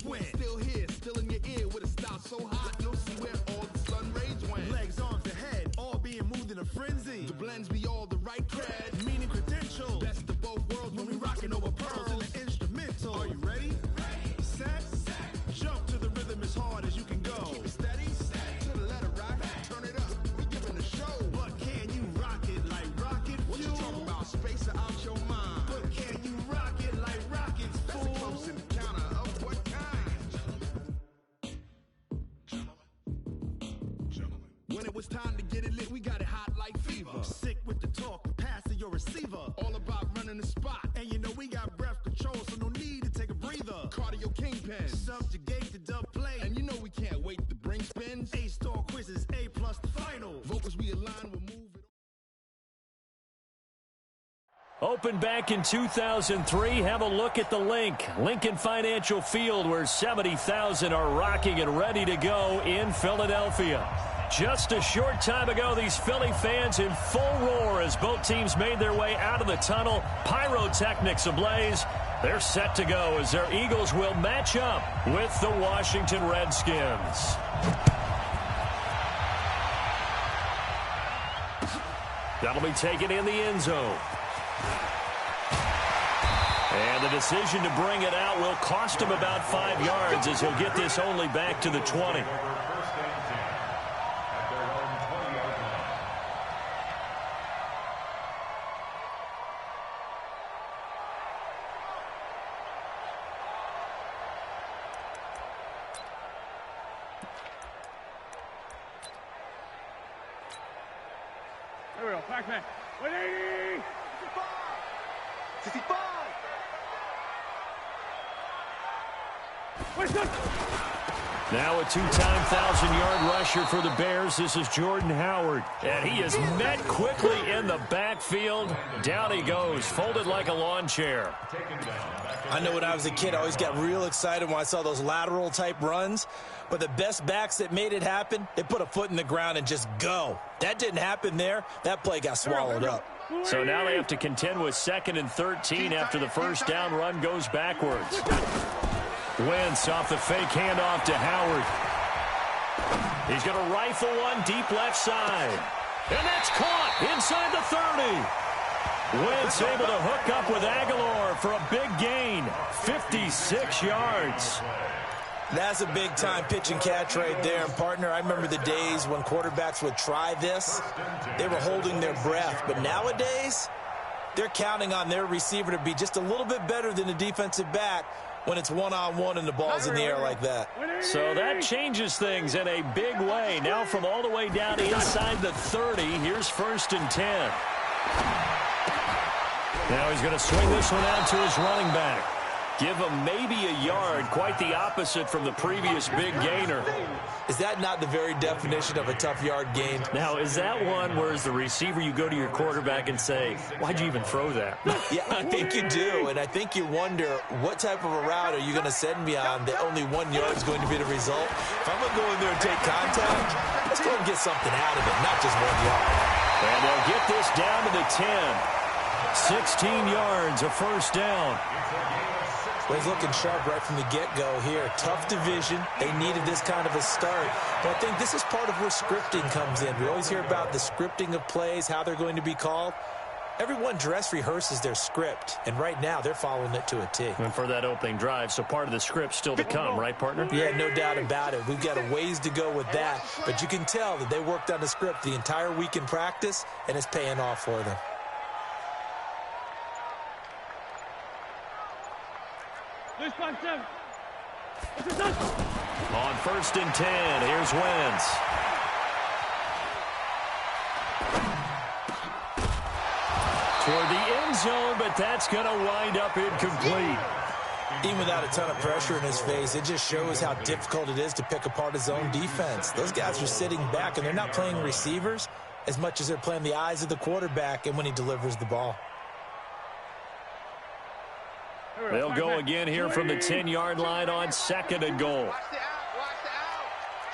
win. Still here, still in your ear with a style so hot, you'll see where all the sun rays went. Legs, arms, the head, all being moved in a frenzy. The blends be all the right cred. Meaning credentials. Best of both worlds When we rockin' over pearls in the instrumental. Are you ready? Set. Jump to the rhythm as hard as you can go. Keep it steady, to the letter right. Turn it up, we giving the show. But can you rock it like rocket fuel? What you talking about? Space it out your mind. But can you rock it like rockets, That's fool? a close encounter of what kind? Gentlemen. When it was time to get it lit, we got it hot like fever. Sick with the talk, pass to your receiver. All about running the spot. And you know we got breath control, so no need to take a breather. Cardio kingpin. Subjugate the dub play. And you know we can't wait to bring spins. A-star quizzes, A+ the final. Vocals we align, we'll move it. Opened back in 2003, have a look at the link. Lincoln Financial Field, where 70,000 are rocking and ready to go in Philadelphia. Just a short time ago, these Philly fans in full roar as both teams made their way out of the tunnel. Pyrotechnics ablaze. They're set to go as their Eagles will match up with the Washington Redskins. That'll be taken in the end zone. And the decision to bring it out will cost him about 5 yards as he'll get this only back to the 20. There we go. Back man. 180. 65. Now a two-time 1,000-yard rusher for the Bears. This is Jordan Howard. And he is met quickly in the backfield. Down he goes, folded like a lawn chair. I know when I was a kid, I always got real excited when I saw those lateral-type runs. But the best backs that made it happen, they put a foot in the ground and just go. That didn't happen there. That play got swallowed up. So now they have to contend with 2nd and 13 after the first down run goes backwards. Wentz off the fake handoff to Howard. He's going to rifle one deep left side. And that's caught inside the 30. Wentz able to hook up with Aguilar for a big gain. 56 yards. That's a big-time pitch and catch right there. And, partner, I remember the days when quarterbacks would try this. They were holding their breath. But nowadays, they're counting on their receiver to be just a little bit better than the defensive back when it's one-on-one and the ball's in the air like that. So that changes things in a big way. Now from all the way down inside the 30, here's 1st and 10. Now he's going to swing this one out to his running back. Give him maybe a yard, quite the opposite from the previous big gainer. Is that not the very definition of a tough yard gain? Now, is that one where as the receiver you go to your quarterback and say, why'd you even throw that? Yeah, I think you do, and I think you wonder what type of a route are you going to send me on that only 1 yard is going to be the result? If I'm going to go in there and take contact, let's go and get something out of it, not just 1 yard. And they'll get this down to the 10. 16 yards, a first down. Well, he's looking sharp right from the get-go here. Tough division. They needed this kind of a start. But I think this is part of where scripting comes in. We always hear about the scripting of plays, how they're going to be called. Everyone dress rehearses their script, and right now they're following it to a T. And for that opening drive, so part of the script still to come, right, partner? Yeah, no doubt about it. We've got a ways to go with that, but you can tell that they worked on the script the entire week in practice, and it's paying off for them. On 1st and 10, here's Wentz. Toward the end zone, but that's going to wind up incomplete. Even without a ton of pressure in his face, it just shows how difficult it is to pick apart his own defense. Those guys are sitting back, and they're not playing receivers as much as they're playing the eyes of the quarterback and when he delivers the ball. They'll go again here from the 10-yard line on 2nd and goal. Watch the out.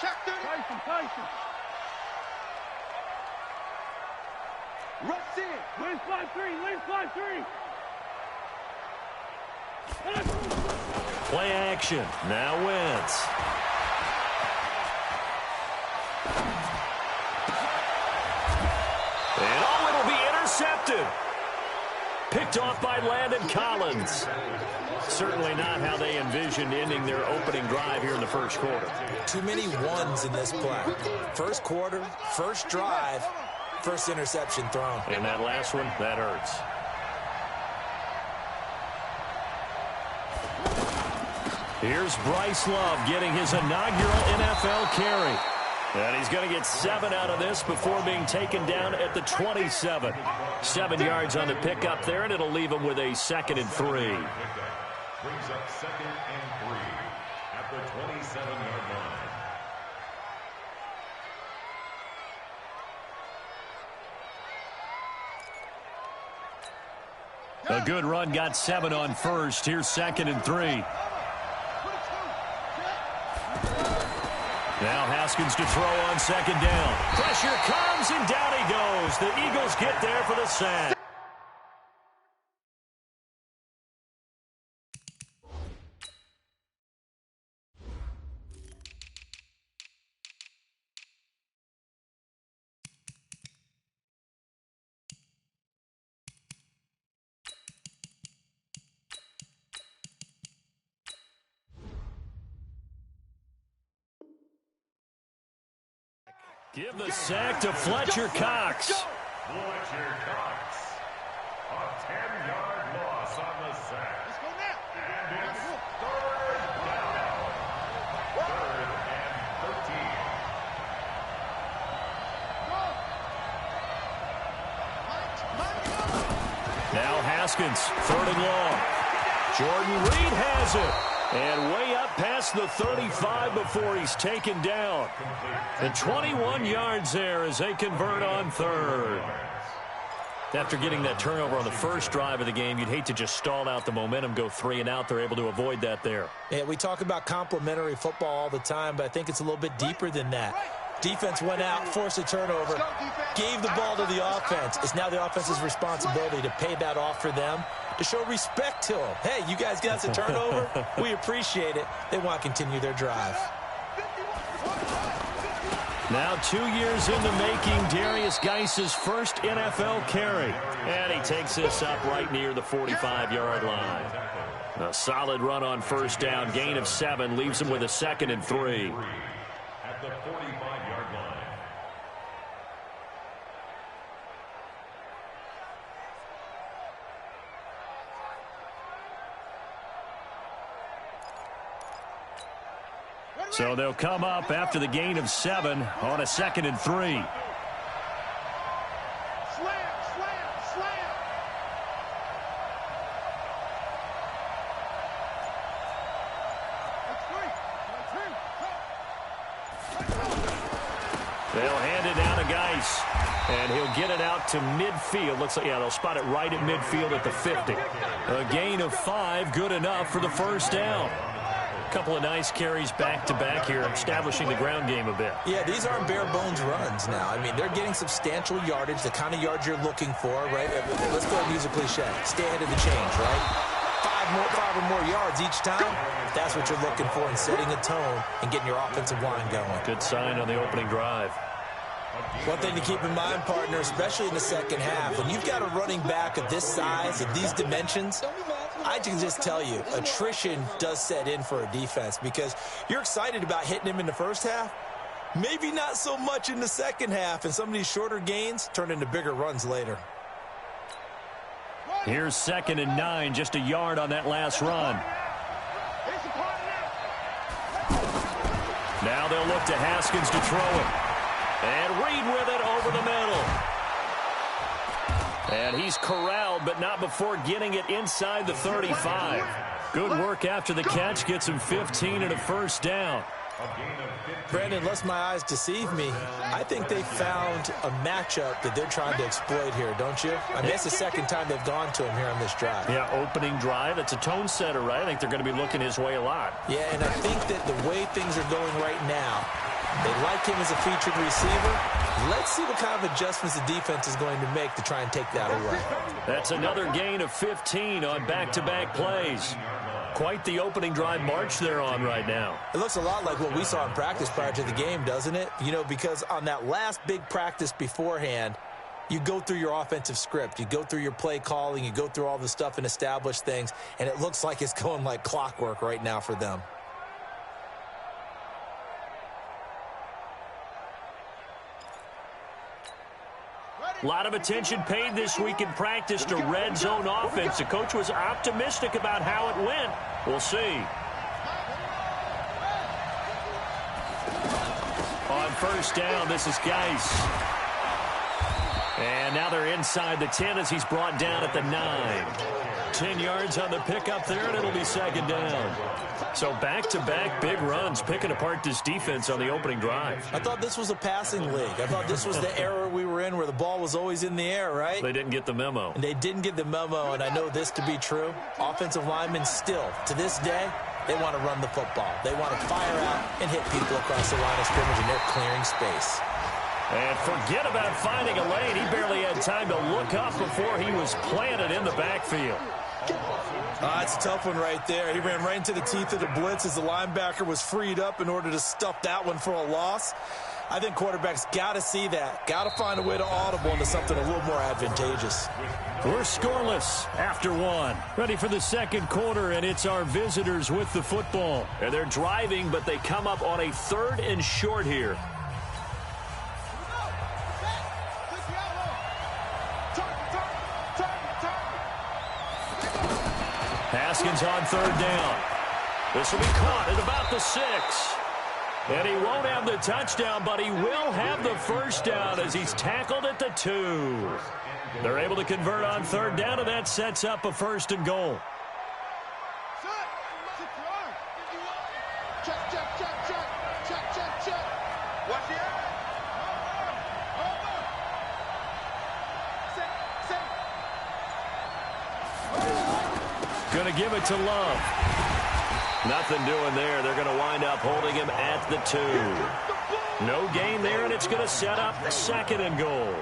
Check Tyson. Rush in. Lead 5-3. Play action. Now Wentz. And it'll be intercepted. Picked off by Landon Collins. Certainly not how they envisioned ending their opening drive here in the first quarter. Too many ones in this play. First quarter, first drive, first interception thrown. And that last one, that hurts. Here's Bryce Love getting his inaugural NFL carry. And he's going to get 7 out of this before being taken down at the 27. 7 yards on the pickup there, and it'll leave him with a 2nd and 3. Brings up 2nd and 3 at the 27-yard line. A good run got 7 on first. Here's 2nd and 3. Now Haskins to throw on 2nd down. Pressure comes, and down he goes. The Eagles get there for the sack. Give the sack to Fletcher Cox. Fletcher Cox. A 10-yard loss on the sack. And it's 3rd down. 3rd and 13. Now Haskins, 3rd and long. Jordan Reed has it. And way up past the 35 before he's taken down. And 21 yards there as they convert on 3rd. After getting that turnover on the first drive of the game, you'd hate to just stall out the momentum, go 3 and out. They're able to avoid that there. Yeah, we talk about complementary football all the time, but I think it's a little bit deeper than that. Defense went out, forced a turnover, gave the ball to the offense. It's now the offense's responsibility to pay that off for them, to show respect to them. Hey, you guys got us a turnover? We appreciate it. They want to continue their drive. Now 2 years in the making, Darius Geis's first NFL carry. And he takes this up right near the 45-yard line. A solid run on 1st down, gain of 7, leaves him with a 2nd and 3. At the 45-yard line. So they'll come up after the gain of 7 on a 2nd and 3. They'll hand it down to Geis, and he'll get it out to midfield. Looks like, yeah, they'll spot it right at midfield at the 50. A gain of 5, good enough for the 1st down. A couple of nice carries back-to-back here, establishing the ground game a bit. Yeah, these aren't bare-bones runs now. I mean, they're getting substantial yardage, the kind of yards you're looking for, right? Let's go ahead and use a cliche. Stay ahead of the change, right? 5 or more yards each time. That's what you're looking for in setting a tone and getting your offensive line going. Good sign on the opening drive. One thing to keep in mind, partner, especially in the second half, when you've got a running back of this size, of these dimensions, I can just tell you, attrition does set in for a defense because you're excited about hitting him in the first half. Maybe not so much in the second half, and some of these shorter gains turn into bigger runs later. Here's 2nd and 9, just a yard on that last run. Now they'll look to Haskins to throw it. And Reed with it over the middle. And he's corralled, but not before getting it inside the 35. Good work after the catch, gets him 15 and a 1st down. Brandon, lest my eyes deceive me, I think they found a matchup that they're trying to exploit here, don't you? I mean, it's the second time they've gone to him here on this drive. Yeah, opening drive. It's a tone setter, right? I think they're going to be looking his way a lot. Yeah, and I think that the way things are going right now, they like him as a featured receiver. Let's see what kind of adjustments the defense is going to make to try and take that away. That's another gain of 15 on back-to-back plays. Quite the opening drive march they're on right now. It looks a lot like what we saw in practice prior to the game, doesn't it? You know, because on that last big practice beforehand, you go through your offensive script. You go through your play calling. You go through all the stuff and establish things. And it looks like it's going like clockwork right now for them. A lot of attention paid this week in practice to red zone offense. The coach was optimistic about how it went. We'll see. On first down, this is Geis. And now they're inside the 10 as he's brought down at the 9. 10 yards on the pickup there, and it'll be second down. So back-to-back big runs, picking apart this defense on the opening drive. I thought this was a passing league. I thought this was the era we were in where the ball was always in the air, right? They didn't get the memo. And they didn't get the memo, and I know this to be true. Offensive linemen still, to this day, they want to run the football. They want to fire out and hit people across the line of scrimmage, and they're clearing space. And forget about finding a lane. He barely had time to look up before he was planted in the backfield. It's a tough one right there. He ran right into the teeth of the blitz as the linebacker was freed up in order to stuff that one for a loss. I think quarterbacks got to see that. Got to find a way to audible into something a little more advantageous. We're scoreless after one. Ready for the second quarter, and it's our visitors with the football. And they're driving, but they come up on a 3rd and short here. Haskins on 3rd down. This will be caught at about the 6. And he won't have the touchdown, but he will have the first down as he's tackled at the 2. They're able to convert on 3rd down, and that sets up a 1st and goal. Going to give it to Love. Nothing doing there. They're going to wind up holding him at the 2. No gain there, and it's going to set up 2nd and goal.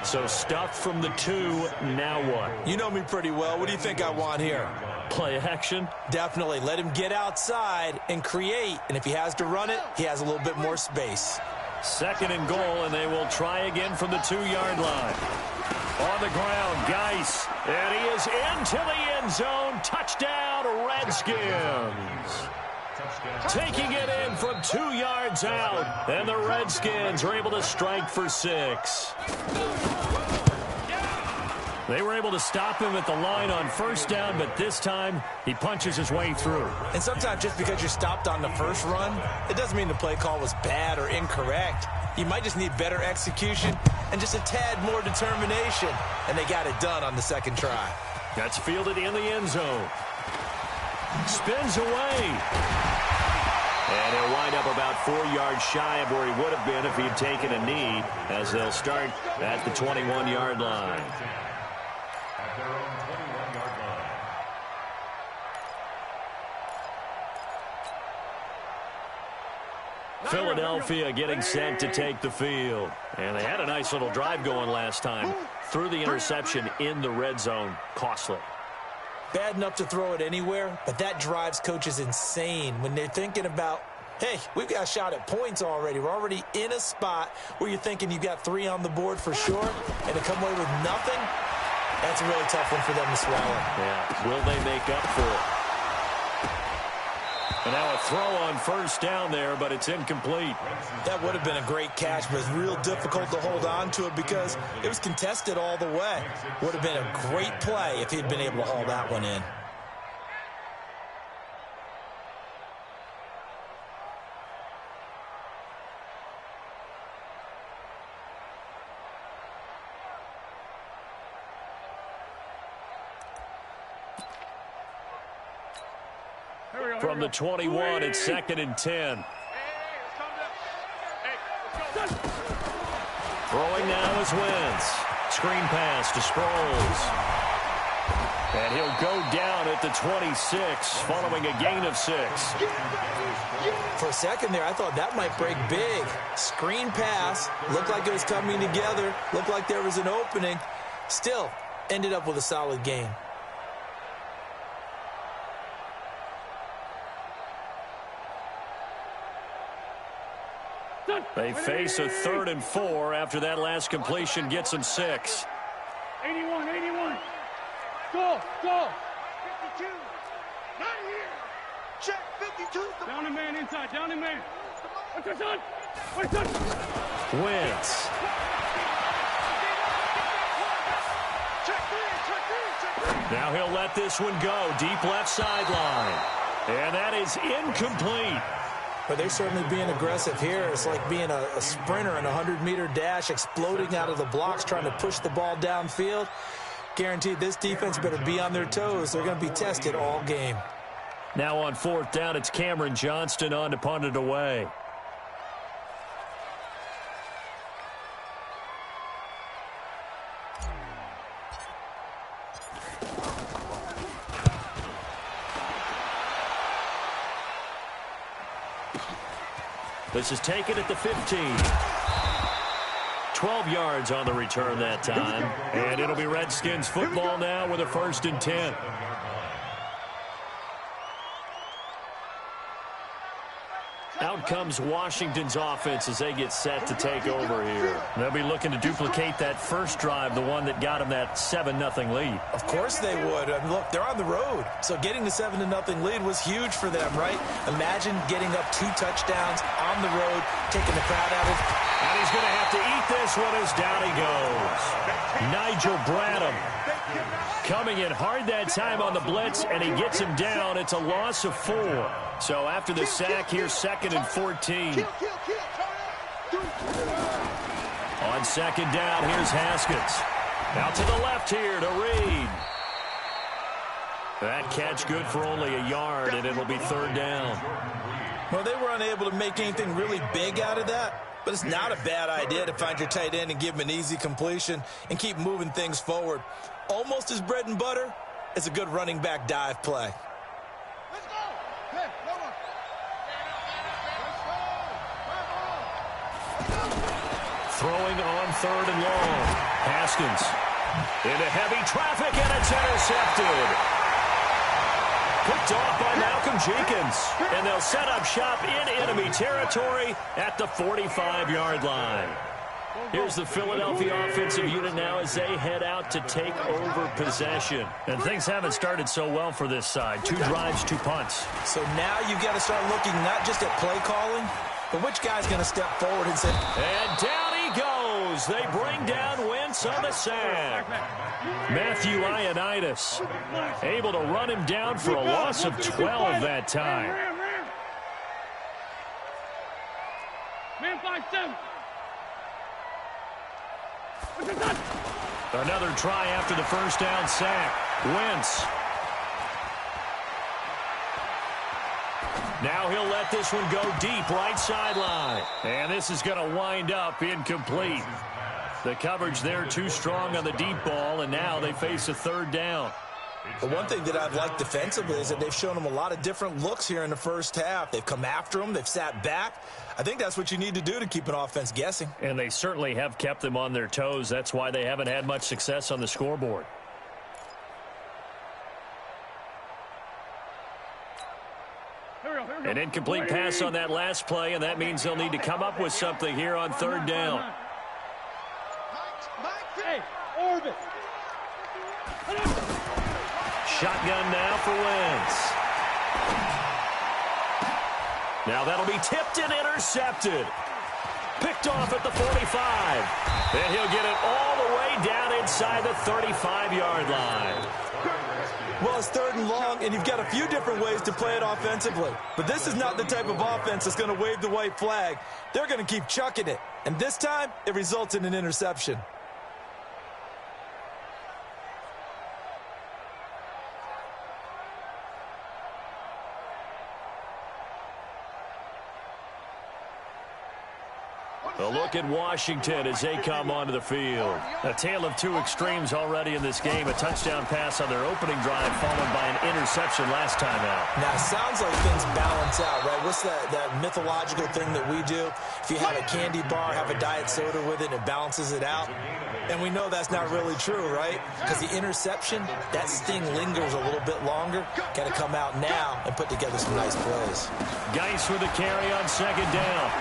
So stuffed from the 2. Now what? You know me pretty well. What do you think I want here? Play action? Definitely. Let him get outside and create. And if he has to run it, he has a little bit more space. 2nd and goal, and they will try again from the 2-yard line. On the ground, Geis. And he is into the end zone. Touchdown, Redskins. Taking it in from 2 yards out. And the Redskins are able to strike for 6. They were able to stop him at the line on 1st down, but this time he punches his way through. And sometimes just because you're stopped on the first run, it doesn't mean the play call was bad or incorrect. You might just need better execution and just a tad more determination. And they got it done on the 2nd try. That's fielded in the end zone. Spins away. And he'll wind up about 4 yards shy of where he would have been if he had taken a knee, as they'll start at the 21-yard line. At their own 21-yard line. Philadelphia getting set to take the field. And they had a nice little drive going last time. Threw the interception in the red zone. Costly. Bad enough to throw it anywhere, but that drives coaches insane when they're thinking about, hey, we've got a shot at points already. We're already in a spot where you're thinking you got 3 on the board for sure, and to come away with nothing, that's a really tough one for them to swallow. Yeah, will they make up for it? And now a throw on 1st down there, but it's incomplete. That would have been a great catch, but it's real difficult to hold on to it because it was contested all the way. Would have been a great play if he'd been able to haul that one in. From the 21, it's 2nd and 10. Throwing now is Wentz. Screen pass to Sproles. And he'll go down at the 26 following a gain of 6. For a second there, I thought that might break big. Screen pass. Looked like it was coming together. Looked like there was an opening. Still, ended up with a solid gain. They face a 3rd and 4 after that last completion gets them 6. 81, 81. Go. 52. Not here. Check 52. Down the man inside. Down the man. What's your son? Wentz. Now he'll let this one go. Deep left sideline. And that is incomplete. But they're certainly being aggressive here. It's like being a sprinter in a 100-meter dash, exploding out of the blocks, trying to push the ball downfield. Guaranteed this defense better be on their toes. They're going to be tested all game. Now on 4th down, it's Cameron Johnston on to punt it away. This is taken at the 15. 12 yards on the return that time. And it'll be Redskins football now with a 1st and 10. Out comes Washington's offense as they get set to take over here. They'll be looking to duplicate that first drive, the one that got them that 7-0 lead. Of course they would. I mean, look, they're on the road. So getting the 7-0 lead was huge for them, right? Imagine getting up 2 touchdowns on the road, taking the crowd out of. And he's going to have to eat this one as down he goes. Nigel Bradham coming in hard that time on the blitz, and he gets him down. It's a loss of 4. So after the sack, here's 2nd and 14. On 2nd down, here's Haskins. Out to the left here to Reed. That catch good for only a yard, and it'll be 3rd down. Well, they were unable to make anything really big out of that. But it's not a bad idea to find your tight end and give him an easy completion and keep moving things forward. Almost as bread and butter as a good running back dive play. Let's go. Hey, come on. Let's go. Throwing on 3rd and long. Haskins into heavy traffic, and it's intercepted. Picked off by Malcolm Jenkins. And they'll set up shop in enemy territory at the 45-yard line. Here's the Philadelphia offensive unit now as they head out to take over possession. And things haven't started so well for this side. 2 drives, 2 punts. So now you've got to start looking not just at play calling, but which guy's going to step forward and say, and down he goes. They bring down Wentz on the sack. Matthew Ioannidis able to run him down for a loss of 12 that time. Man 5-7. Another try after the first down sack. Wentz. Now he'll let this one go deep right sideline. And this is going to wind up incomplete. The coverage there too strong on the deep ball, and now they face a 3rd down. But one thing that I've liked defensively is that they've shown them a lot of different looks here in the first half. They've come after them. They've sat back. I think that's what you need to do to keep an offense guessing. And they certainly have kept them on their toes. That's why they haven't had much success on the scoreboard. An incomplete pass on that last play, and that means they'll need to come up with something here on 3rd down. Hey, orbit. Shotgun now for Wentz. Now that'll be tipped and intercepted. Picked off at the 45. And he'll get it all the way down inside the 35-yard line. Well, it's 3rd and long, and you've got a few different ways to play it offensively. But this is not the type of offense that's going to wave the white flag. They're going to keep chucking it. And this time, it results in an interception. A look at Washington as they come onto the field. A tale of 2 extremes already in this game. A touchdown pass on their opening drive followed by an interception last time out. Now, it sounds like things balance out, right? What's that mythological thing that we do? If you have a candy bar, have a diet soda with it, and it balances it out. And we know that's not really true, right? Because the interception, that sting lingers a little bit longer. Got to come out now and put together some nice plays. Geis with a carry on 2nd down.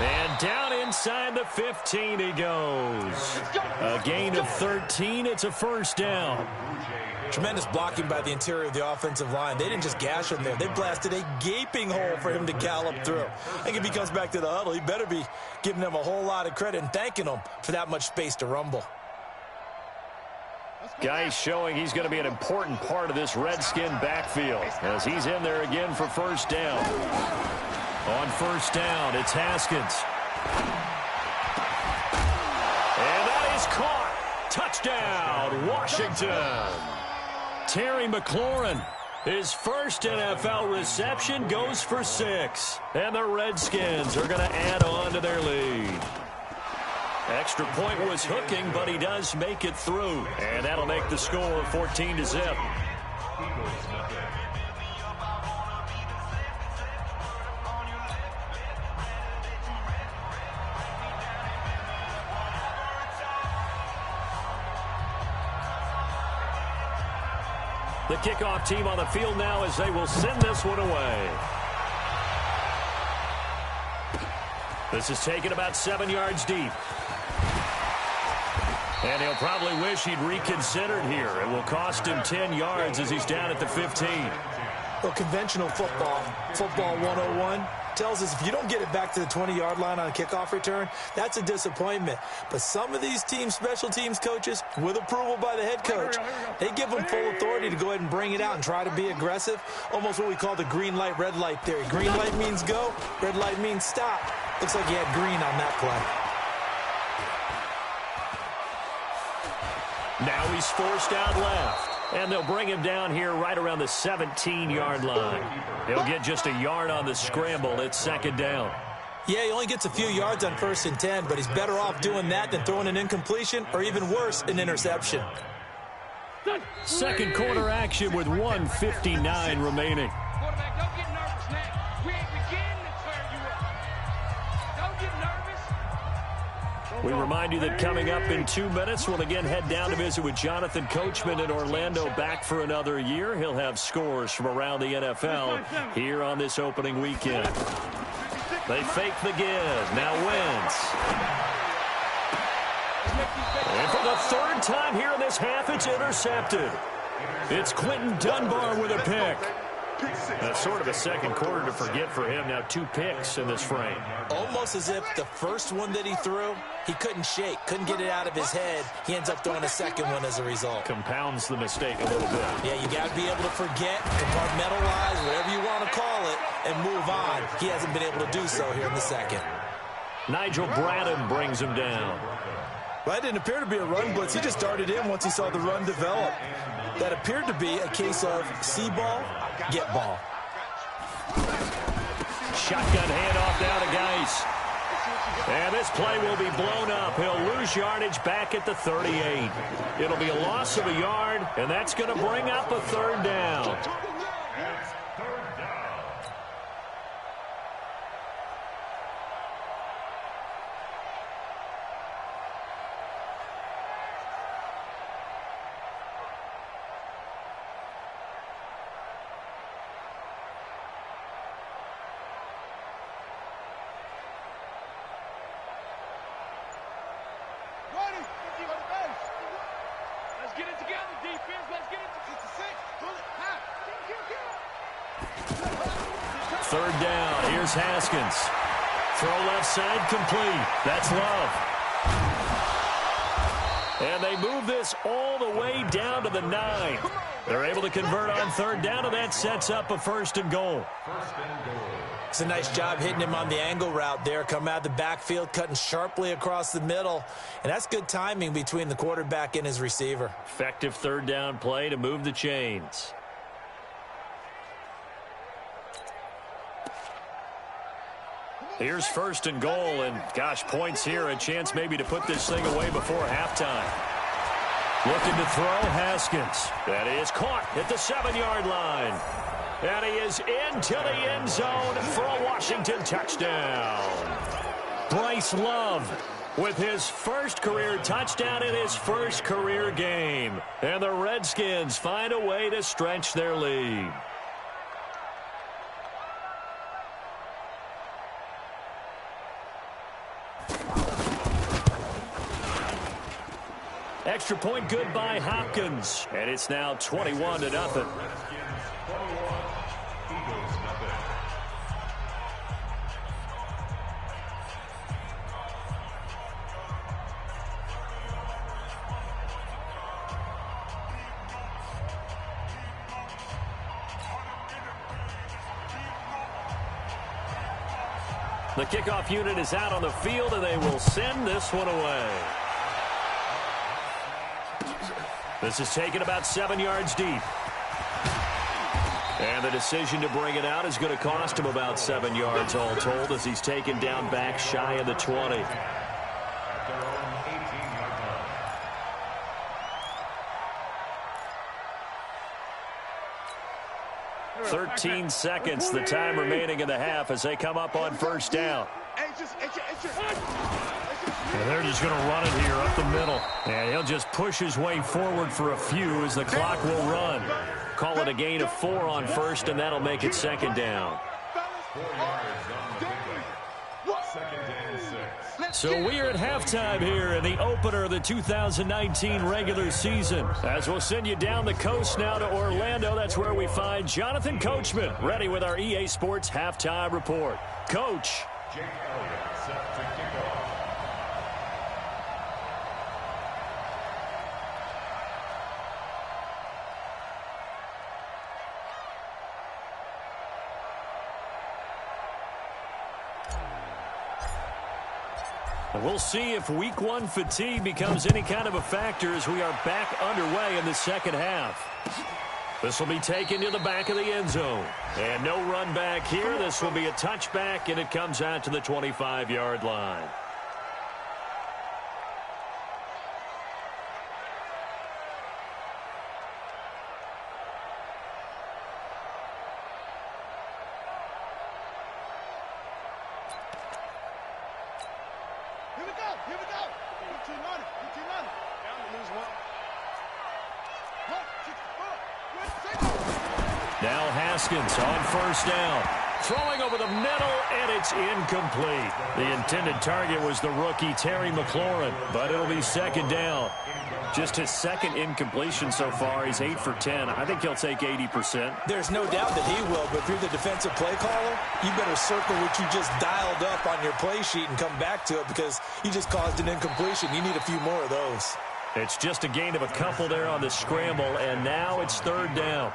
And down inside the 15 he goes. A gain of 13. It's a first down. Tremendous blocking by the interior of the offensive line. They didn't just gash him there. They blasted a gaping hole for him to gallop through. I think if he comes back to the huddle, he better be giving them a whole lot of credit and thanking them for that much space to rumble. Guy showing he's going to be an important part of this Redskin backfield as he's in there again for first down. On first down, it's Haskins. And that is caught. Touchdown, Washington. Terry McLaurin, his first NFL reception, goes for 6. And the Redskins are going to add on to their lead. Extra point was hooking, but he does make it through. And that'll make the score 14-0. The kickoff team on the field now as they will send this one away. This is taken about 7 yards deep. And he'll probably wish he'd reconsidered here. It will cost him 10 yards as he's down at the 15. Well, conventional football 101, tells us if you don't get it back to the 20-yard line on a kickoff return, that's a disappointment. But some of these teams, special teams coaches, with approval by the head coach, they give them full authority to go ahead and bring it out and try to be aggressive. Almost what we call the green light, red light theory. Green light means go, red light means stop. Looks like he had green on that play. Now he's forced out left, and they'll bring him down here right around the 17-yard line. He'll get just a yard on the scramble. It's second down. Yeah, he only gets a few yards on 1st and 10, but he's better off doing that than throwing an incompletion or even worse, an interception. Second quarter action with 1:59 remaining. Quarterback, don't get nervous now. We ain't beginning to clear you up. Don't get nervous. We remind you that coming up in 2 minutes, we'll again head down to visit with Jonathan Coachman in Orlando, back for another year. He'll have scores from around the NFL here on this opening weekend. They fake the give. Now Wentz. And for the third time here in this half, it's intercepted. It's Quentin Dunbar with a pick. That's sort of a second quarter to forget for him. Now 2 picks in this frame. Almost as if the first one that he threw, he couldn't shake, couldn't get it out of his head. He ends up throwing a second one as a result. Compounds the mistake a little bit. Yeah, you got to be able to forget, compartmentalize, whatever you want to call it, and move on. He hasn't been able to do so here in the second. Nigel Bradham brings him down. Well, that didn't appear to be a run blitz. He just darted in once he saw the run develop. That appeared to be a case of see ball, get ball. Shotgun handoff now to Geis. And this play will be blown up. He'll lose yardage back at the 38. It'll be a loss of a yard, and that's going to bring up a third down. Third down. Here's Haskins. Throw left side complete. That's Love. And they move this all the way down to the 9. They're able to convert on third down, and that sets up a 1st and goal. It's a nice job hitting him on the angle route there. Come out of the backfield, cutting sharply across the middle. And that's good timing between the quarterback and his receiver. Effective third down play to move the chains. Here's 1st and goal, and gosh, points here, a chance maybe to put this thing away before halftime. Looking to throw, Haskins. That is caught at the 7-yard line. And he is into the end zone for a Washington touchdown. Bryce Love with his first career touchdown in his first career game. And the Redskins find a way to stretch their lead. Extra point good by Hopkins. And it's now 21-0. The kickoff unit is out on the field, and they will send this one away. This is taken about 7 yards deep. And the decision to bring it out is going to cost him about 7 yards all told, as he's taken down back shy of the 20. 13 seconds, the time remaining in the half as they come up on first down. And they're just going to run it here up the middle. And he'll just push his way forward for a few as the clock will run. Call it a gain of 4 on first, and that'll make it second down. 4 yards on the pickup. Second and 6. So we are at halftime here in the opener of the 2019 regular season. As we'll send you down the coast now to Orlando, that's where we find Jonathan Coachman ready with our EA Sports halftime report. Coach. Jake Elliott set to kick off. We'll see if week 1 fatigue becomes any kind of a factor as we are back underway in the second half. This will be taken to the back of the end zone. And no run back here. This will be a touchback, and it comes out to the 25-yard line. Now Haskins on first down. Throwing over the middle, and it's incomplete. The intended target was the rookie Terry McLaurin, but it'll be second down. Just his second incompletion so far. He's 8 for 10. I think he'll take 80%. There's no doubt that he will, but if you're the defensive play caller, you better circle what you just dialed up on your play sheet and come back to it because you just caused an incompletion. You need a few more of those. It's just a gain of a couple there on the scramble, and now it's third down.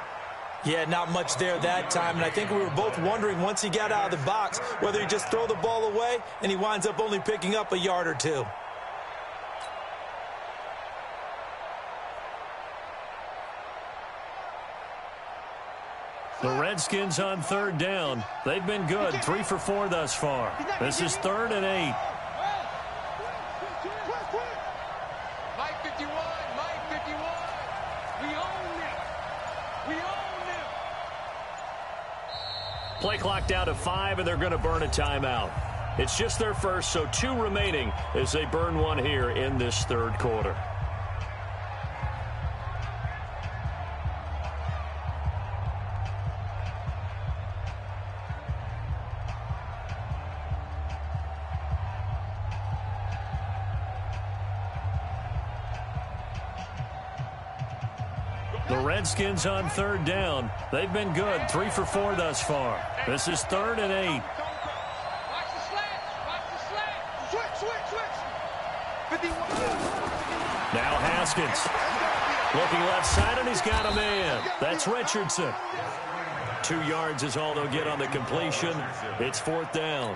Yeah, not much there that time, and I think we were both wondering once he got out of the box whether he just throw the ball away, and he winds up only picking up a yard or two. The Redskins on third down. They've been good, 3 for 4 thus far. This is 3rd and 8. Mike 51, Mike 51. We own them. We own them. Play clock down to 5, and they're going to burn a timeout. It's just their first, so 2 remaining as they burn one here in this third quarter. The Redskins on third down. They've been good, 3 for 4 thus far. This is 3rd and 8. Watch the slant. Watch the slant. Switch. 51. Now Haskins. Looking left side, and he's got a man. That's Richardson. 2 yards is all they'll get on the completion. It's 4th down.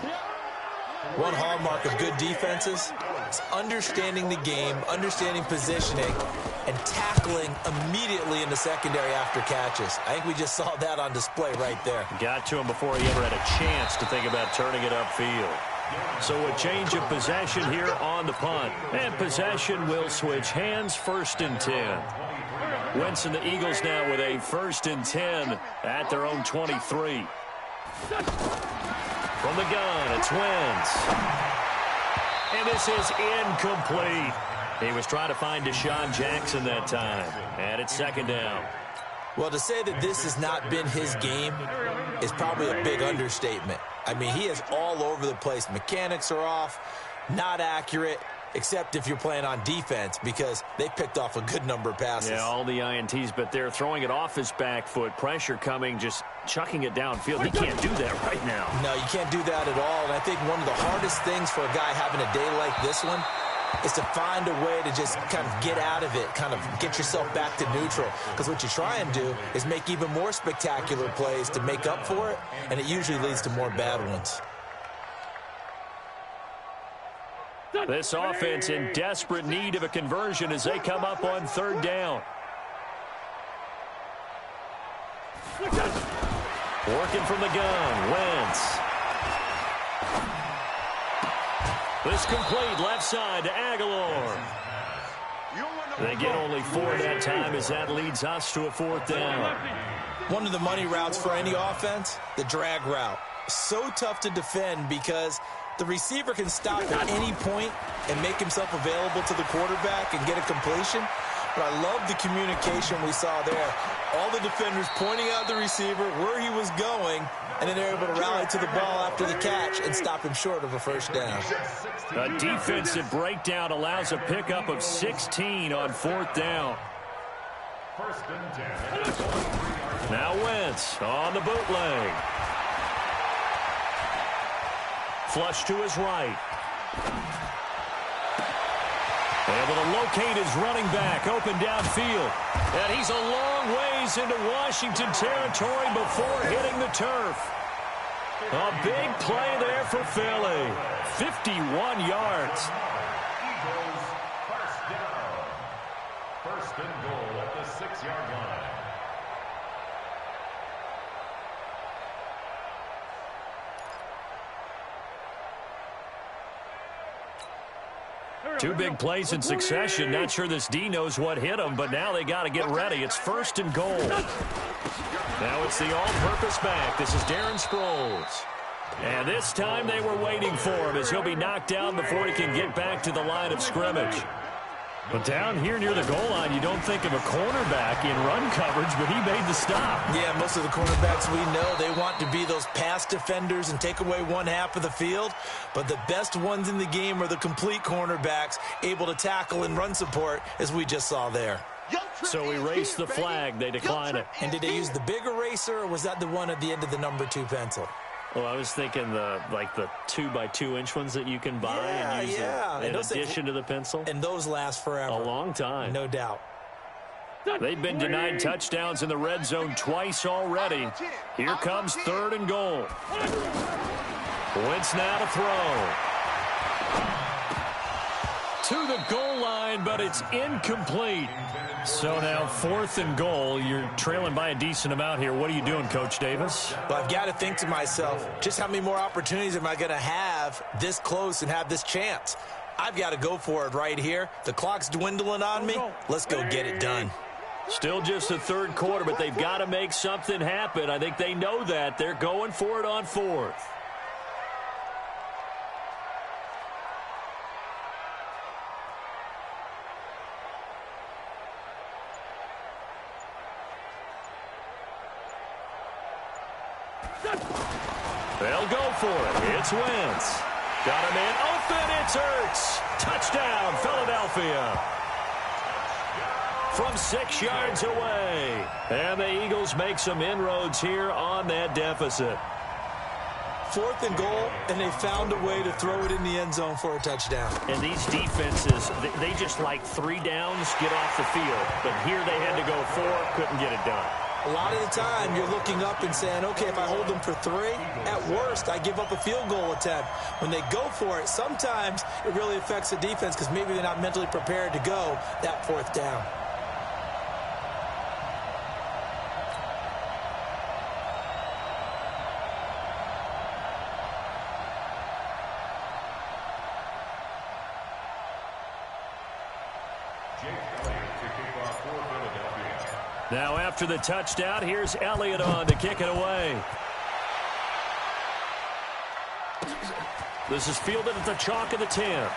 One hallmark of good defenses is understanding the game, understanding positioning, and tackling immediately in the secondary after catches. I think we just saw that on display right there. Got to him before he ever had a chance to think about turning it upfield. So a change of possession here on the punt. And possession will switch hands, 1st and 10. Wentz and the Eagles now with a 1st and 10 at their own 23. From the gun, it's Wentz. And this is incomplete. He was trying to find Deshaun Jackson that time. And it's 2nd down. Well, to say that this has not been his game is probably a big understatement. I mean, he is all over the place. Mechanics are off, not accurate. except if you're playing on defense, because they picked off a good number of passes. Yeah, all the INTs, but they're throwing it off his back foot. Pressure coming, just chucking it downfield. He can't do that right now. No, you can't do that at all. And I think one of the hardest things for a guy having a day like this one is to find a way to just kind of get out of it, kind of get yourself back to neutral. Because what you try and do is make even more spectacular plays to make up for it, and it usually leads to more bad ones. This offense in desperate need of a conversion as they come up on third down. Working from the gun, Wentz. This complete left side to Aguilar. They get only 4 that time as that leads us to a 4th down. One of the money routes for any offense, the drag route. So tough to defend because the receiver can stop at any point and make himself available to the quarterback and get a completion. But I love the communication we saw there. All the defenders pointing out the receiver, where he was going, and then they're able to rally to the ball after the catch and stop him short of a first down. A defensive breakdown allows a pickup of 16 on 4th down. First and 10. Now Wentz on the bootleg. Flush to his right. Able to locate his running back open downfield. And he's a long ways into Washington territory before hitting the turf. A big play there for Philly. 51 yards. Eagles first down. First and goal at the 6-yard line. Two big plays in succession. Not sure this D knows what hit him, but now they got to get ready. It's first and goal. Now it's the all-purpose back. This is Darren Sproles. And this time they were waiting for him as he'll be knocked down before he can get back to the line of scrimmage. But down here near the goal line, you don't think of a cornerback in run coverage, but he made the stop. Yeah, most of the cornerbacks we know, they want to be those pass defenders and take away one half of the field. But the best ones in the game are the complete cornerbacks, able to tackle and run support, as we just saw there. So erase the flag. They decline it. And did they use the big eraser, or was that the one at the end of the number 2 pencil? Well, I was thinking the 2x2-inch ones that you can buy and use in addition to the pencil. And those last forever. A long time. No doubt. They've been denied touchdowns in the red zone twice already. Here comes 3rd and goal. Wentz now to throw. To the goal line, but it's incomplete. So now 4th and goal. You're trailing by a decent amount here. What are you doing, Coach Davis? Well, I've got to think to myself, just how many more opportunities am I going to have this close and have this chance? I've got to go for it right here. The clock's dwindling on me. Let's go get it done. Still just the 3rd quarter, but they've got to make something happen. I think they know that. They're going for it on 4th. They'll go for it. It's Wentz. Got him in. Open. It's Ertz. Touchdown, Philadelphia. From 6 yards away. And the Eagles make some inroads here on that deficit. 4th and goal, and they found a way to throw it in the end zone for a touchdown. And these defenses, they just like 3 downs, get off the field. But here they had to go 4, couldn't get it done. A lot of the time, you're looking up and saying, okay, if I hold them for 3, at worst, I give up a field goal attempt. When they go for it, sometimes it really affects the defense because maybe they're not mentally prepared to go that 4th down. Now after the touchdown, here's Elliott on to kick it away. This is fielded at the chalk of the 10.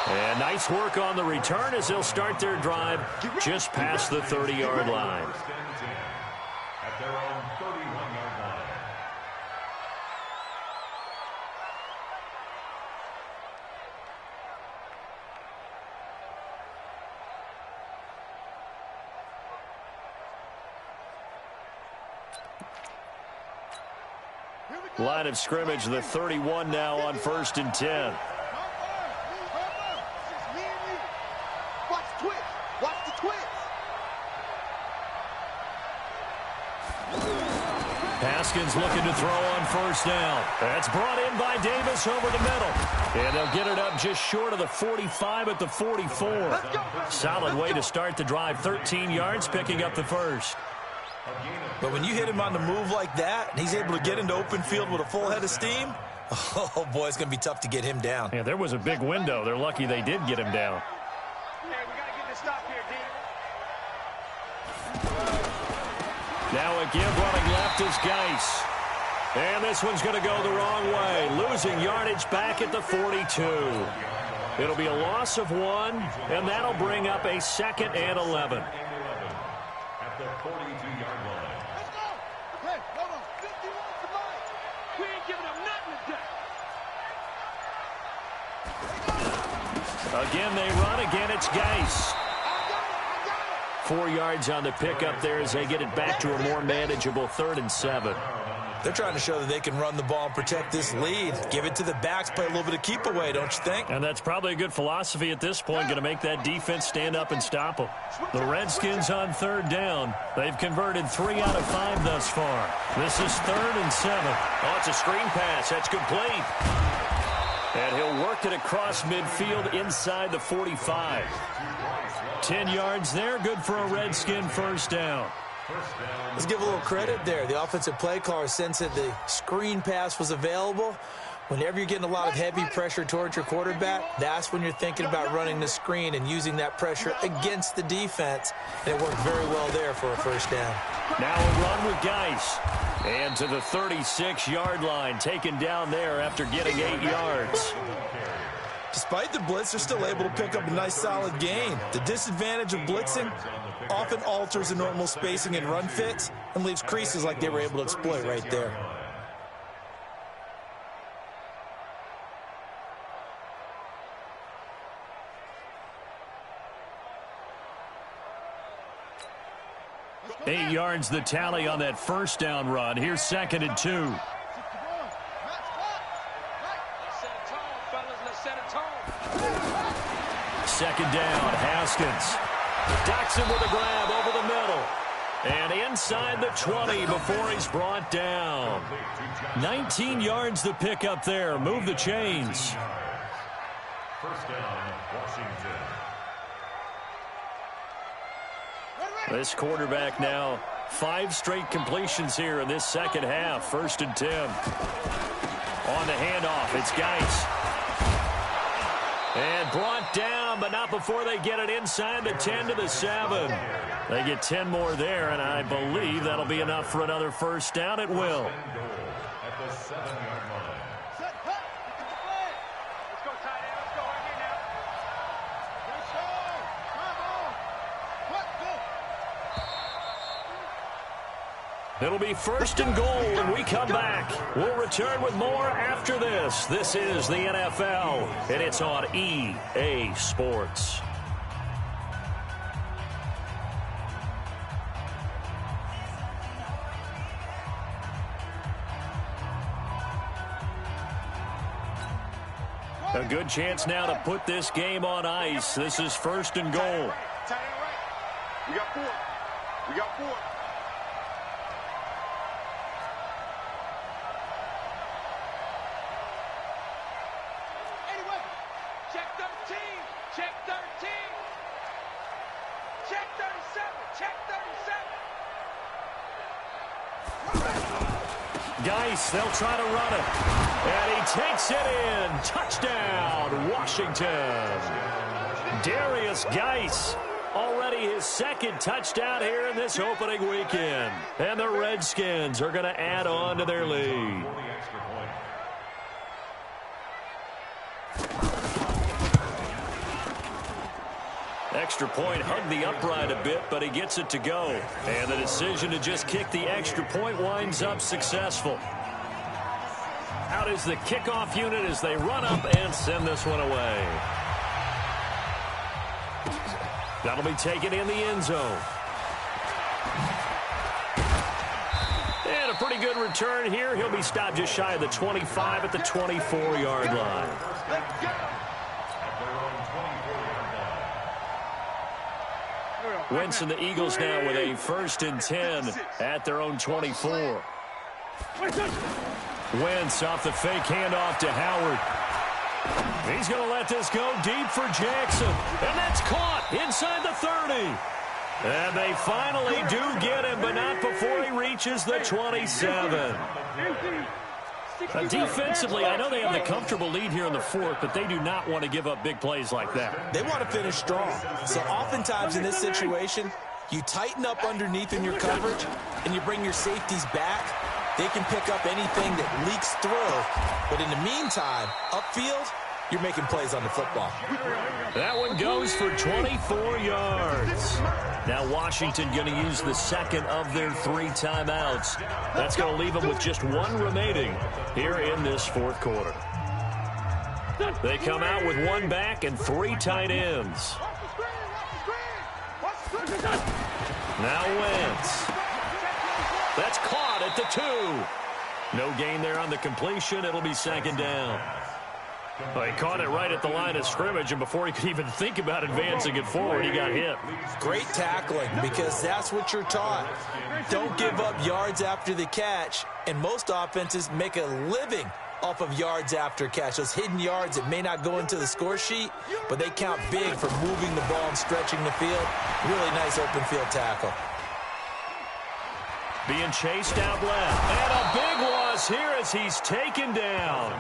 And nice work on the return as they'll start their drive just past the 30-yard line. At their own 31-yard line. Line of scrimmage, the 31 now on 1st and 10. Watch the twitch. Watch the twitch. Haskins looking to throw on 1st down. That's brought in by Davis over the middle. And they'll get it up just short of the 45 at the 44. Solid way to start the drive. 13 yards, picking up the 1st. But when you hit him on the move like that, and he's able to get into open field with a full head of steam, oh, boy, it's going to be tough to get him down. Yeah, there was a big window. They're lucky they did get him down. Hey, we got to get this stop here, D. Now a give running left is Geis. And this one's going to go the wrong way. Losing yardage back at the 42. It'll be a loss of 1, and that'll bring up a 2nd and 11. At the 42-yard line. Let's go. Hey, hold on. 51 to mine. We ain't giving up nothing today. Again, they run. Again, it's Geis. 4 yards on the pickup there as they get it back to a more manageable 3rd and 7. They're trying to show that they can run the ball and protect this lead. Give it to the backs, play a little bit of keep away, don't you think? And that's probably a good philosophy at this point, going to make that defense stand up and stop them. The Redskins on 3rd down. They've converted 3 out of 5 thus far. This is 3rd and 7. Oh, it's a screen pass. That's complete. And he'll work it across midfield inside the 45. 10 yards there, good for a Redskin 1st down. Let's give a little credit there. The offensive play caller sensed that the screen pass was available. Whenever you're getting a lot of heavy pressure towards your quarterback, that's when you're thinking about running the screen and using that pressure against the defense. And it worked very well there for a 1st down. Now a run with Geis. And to the 36-yard line, taken down there after getting 8 yards. Despite the blitz, they're still able to pick up a nice solid gain. The disadvantage of blitzing often alters the normal spacing and run fits and leaves creases like they were able to exploit right there. Eight yards the tally on that 1st down run. Here's 2nd and 2. Second down, Haskins. Doxson with a grab over the middle. And inside the 20 before he's brought down. 19 yards the pick up there. Move the chains. 1st down, Washington. This quarterback now 5 straight completions here in this 2nd half. 1st and 10. On the handoff, it's Geis. And brought down, but not before they get it inside the 10 to the 7. They get 10 more there, and I believe that'll be enough for another 1st down. It will. At the 7-yard line. Let's go, tight end. Let's go right here now. Let's go. Come on. Let's go. It'll be 1st and goal when we come back. We'll return with more after this. This is the NFL, and it's on EA Sports. A good chance now to put this game on ice. This is 1st and goal. Tight end right. We got 4. We got 4. Anyway, check 13. Check 13. Check 37. Check 37. Geis, they'll try to run it. And he takes it in. Touchdown, Washington. Darius Geis, already his 2nd touchdown here in this opening weekend. And the Redskins are going to add on to their lead. Extra point hugged the upright a bit, but he gets it to go. And the decision to just kick the extra point winds up successful. Out is the kickoff unit as they run up and send this one away. That'll be taken in the end zone. a pretty good return here. He'll be stopped just shy of the 25 at the 24-yard line. Wentz and the Eagles now with a 1st and 10 at their own 24. Wentz off the fake handoff to Howard. He's going to let this go deep for Jackson. And that's caught inside the 30. And they finally do get him, but not before he reaches the 27. Defensively, I know they have the comfortable lead here in the 4th, but they do not want to give up big plays like that. They want to finish strong. So oftentimes in this situation, you tighten up underneath in your coverage, and you bring your safeties back. They can pick up anything that leaks through. But in the meantime, upfield, you're making plays on the football. That one goes for 24 yards. Now Washington going to use the 2nd of their 3 timeouts. That's going to leave them with just 1 remaining here in this 4th quarter. They come out with 1 back and 3 tight ends. Now Wentz. That's caught at the 2. No gain there on the completion. It'll be 2nd down. Well, he caught it right at the line of scrimmage, and before he could even think about advancing it forward, he got hit. Great tackling, because that's what you're taught. Don't give up yards after the catch, and most offenses make a living off of yards after catch. Those hidden yards that may not go into the score sheet, but they count big for moving the ball and stretching the field. Really nice open field tackle. Being chased out left. And a big loss here as he's taken down.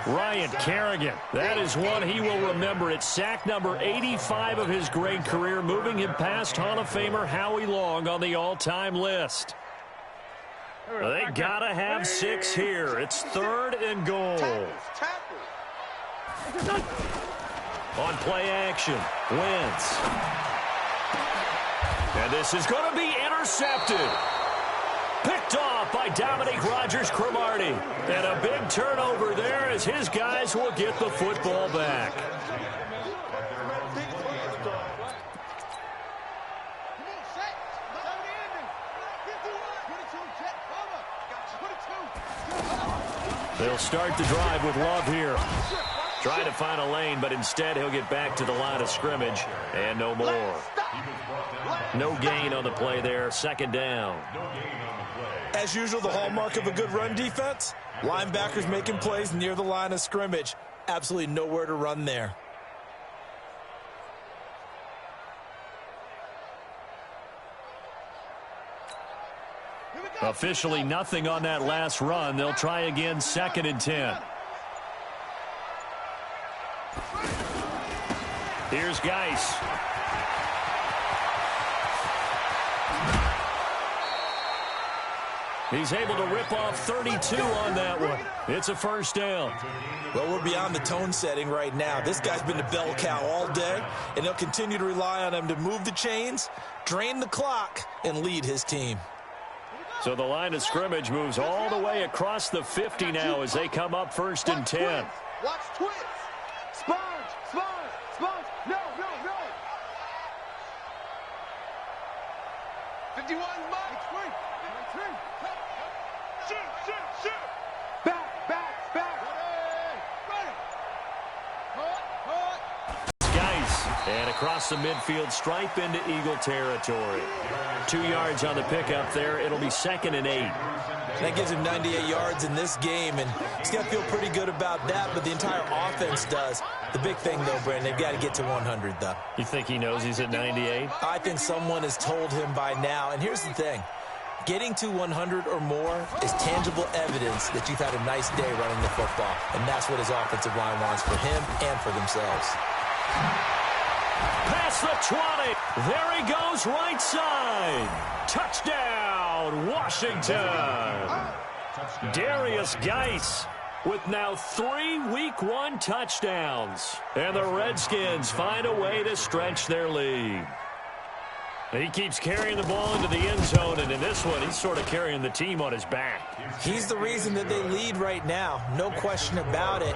Ryan Kerrigan. That is one he will remember. It's sack number 85 of his great career, moving him past Hall of Famer Howie Long on the all-time list. They got to have 6 here. It's 3rd and goal. On play action, Wentz. And this is going to be intercepted. Picked off by Dominique Rodgers-Cromartie. And a big turnover there as his guys will get the football back. They'll start the drive with Love here. Trying to find a lane, but instead he'll get back to the line of scrimmage. And no more. No gain on the play there. 2nd down. As usual, the hallmark of a good run defense, linebackers making plays near the line of scrimmage. Absolutely nowhere to run there. Officially nothing on that last run. They'll try again, 2nd and 10. Here's Geis. He's able to rip off 32 on that one. It's a 1st down. Well, we're beyond the tone setting right now. This guy's been the bell cow all day, and he'll continue to rely on him to move the chains, drain the clock, and lead his team. So the line of scrimmage moves all the way across the 50 now as they come up 1st and 10. Watch twins. Sponge, sponge, sponge. No, no, no. 51, Mike. Shoot, shoot, shoot. Back, back, back. Geis, and across the midfield stripe into Eagle territory. 2 yards on the pickup there. It'll be 2nd and 8. That gives him 98 yards in this game, and he's got to feel pretty good about that, but the entire offense does. The big thing, though, Brandon, they've got to get to 100, though. You think he knows he's at 98? I think someone has told him by now, and here's the thing. Getting to 100 or more is tangible evidence that you've had a nice day running the football, and that's what his offensive line wants for him and for themselves. Past the 20. There he goes, right side. Touchdown, Washington. Darius Geis with now 3 Week 1 touchdowns. And the Redskins find a way to stretch their lead. He keeps carrying the ball into the end zone, and in this one, he's sort of carrying the team on his back. He's the reason that they lead right now, no question about it.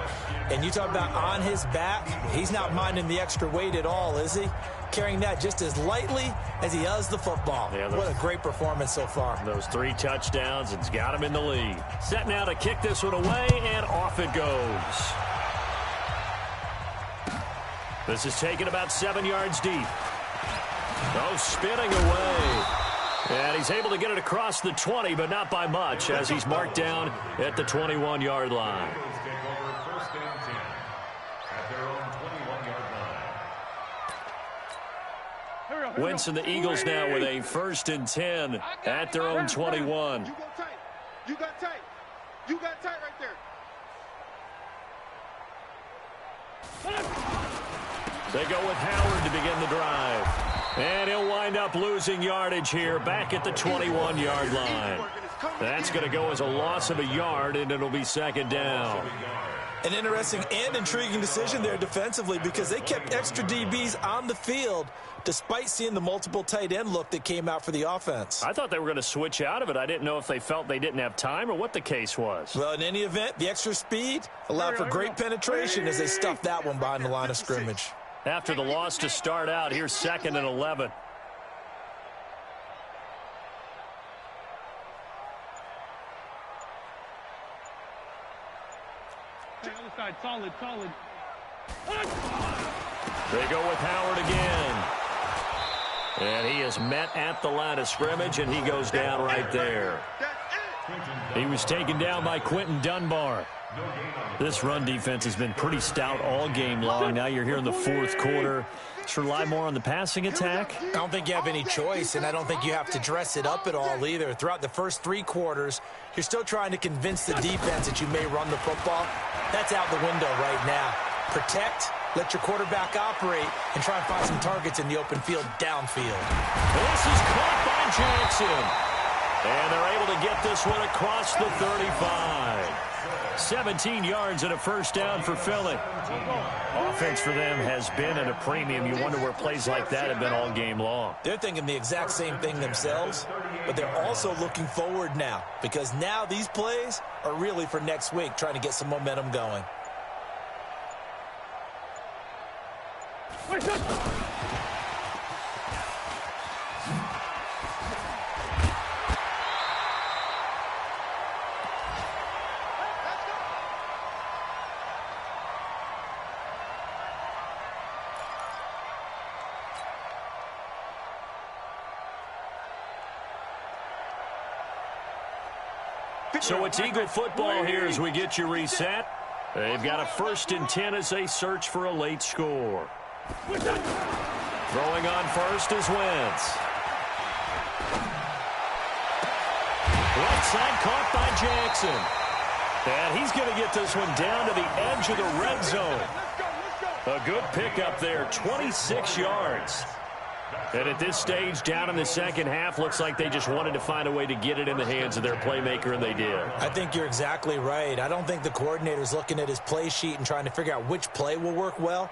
And you talk about on his back, he's not minding the extra weight at all, is he? Carrying that just as lightly as he does the football. Yeah, what a great performance so far. Those 3 touchdowns, it's got him in the lead. Set now to kick this one away, and off it goes. This is taken about 7 yards deep. Oh, spinning away. And he's able to get it across the 20, but not by much, as he's marked down at the 21-yard line. Wentz and the Eagles now with a 1st and 10 at their own 21. You go tight. You got tight. You got tight right there. They go with Howard to begin the drive. And he'll wind up losing yardage here back at the 21-yard line. That's going to go as a loss of a yard, and it'll be 2nd down. An interesting and intriguing decision there defensively because they kept extra DBs on the field despite seeing the multiple tight end look that came out for the offense. I thought they were going to switch out of it. I didn't know if they felt they didn't have time or what the case was. Well, in any event, the extra speed allowed for great penetration as they stuffed that one behind the line of scrimmage. After the loss to start out, here's 2nd and 11. Other side, solid. They go with Howard again. And he is met at the line of scrimmage, and he goes down right there. He was taken down by Quentin Dunbar. This run defense has been pretty stout all game long. Now you're here in the 4th quarter. Just rely more on the passing attack. I don't think you have any choice, and I don't think you have to dress it up at all either. Throughout the first 3 quarters, you're still trying to convince the defense that you may run the football. That's out the window right now. Protect, let your quarterback operate, and try and find some targets in the open field downfield. This is caught by Jackson. And they're able to get this one across the 35. 17 yards and a 1st down for Philly. Offense for them has been at a premium. You wonder where plays like that have been all game long. They're thinking the exact same thing themselves, but they're also looking forward now because now these plays are really for next week, trying to get some momentum going. So it's Eagle football here as we get you reset. They've got a 1st and 10 as they search for a late score. Throwing on first is Wentz. Right side caught by Jackson. And he's going to get this one down to the edge of the red zone. A good pickup there, 26 yards. And at this stage, down in the 2nd half, looks like they just wanted to find a way to get it in the hands of their playmaker, and they did. I think you're exactly right. I don't think the coordinator's looking at his play sheet and trying to figure out which play will work well.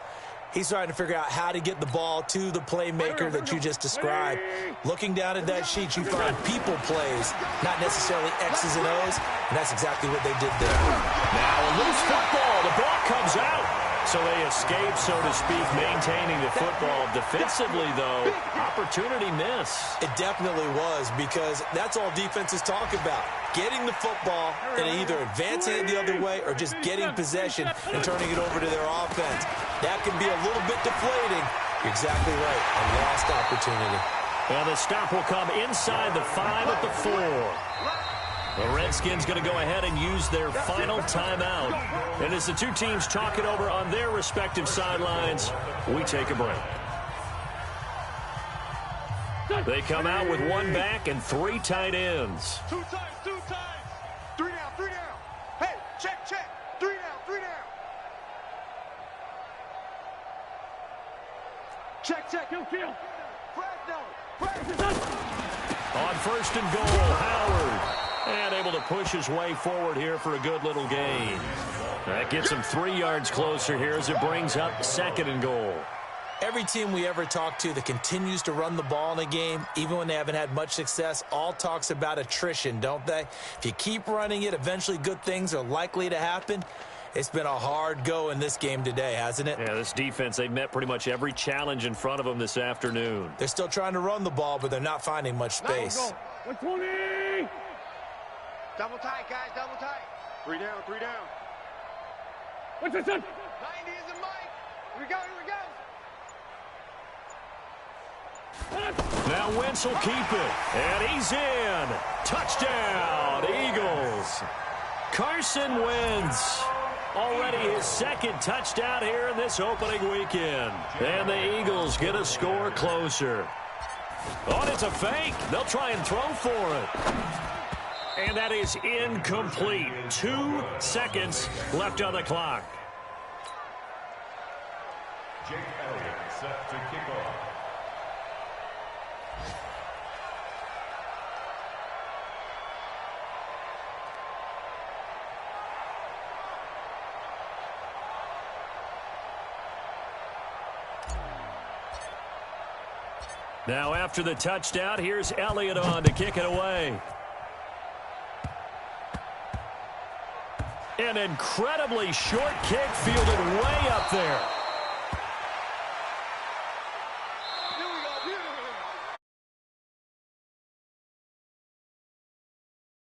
He's trying to figure out how to get the ball to the playmaker that you just described. Looking down at that sheet, you find people plays, not necessarily X's and O's, and that's exactly what they did there. Now a loose football. The ball comes out. So they escape, so to speak, maintaining the football. Defensively, though, opportunity miss. It definitely was because that's all defenses talk about. Getting the football and either advancing it the other way or just getting possession and turning it over to their offense. That can be a little bit deflating. You're exactly right. A lost opportunity. Well, the stop will come inside the 5 at the 4. The Redskins going to go ahead and use their final timeout. And as the two teams talk it over on their respective sidelines, we take a break. They come out with 1 back and 3 tight ends. 2 times. 3 down. Hey, check. 3 down. Check, kill. On 1st and goal, Howard. And able to push his way forward here for a good little gain. That gets him 3 yards closer here as it brings up 2nd and goal. Every team we ever talk to that continues to run the ball in a game, even when they haven't had much success, all talks about attrition, don't they? If you keep running it, eventually good things are likely to happen. It's been a hard go in this game today, hasn't it? Yeah, this defense, they've met pretty much every challenge in front of them this afternoon. They're still trying to run the ball, but they're not finding much space. 120! Double tight, guys, double tight. 3 down, 3 down. What's this? 90 is the mic. Here we go, here we go. Now Wentz will keep it, and he's in. Touchdown, Eagles. Carson Wentz, already his second touchdown here in this opening weekend. And the Eagles get a score closer. Oh, it's a fake. They'll try and throw for it. And that is incomplete. 2 seconds left on the clock. Jake Elliott set to kick off. Now after the touchdown, here's Elliott on to kick it away. An incredibly short kick fielded way up there.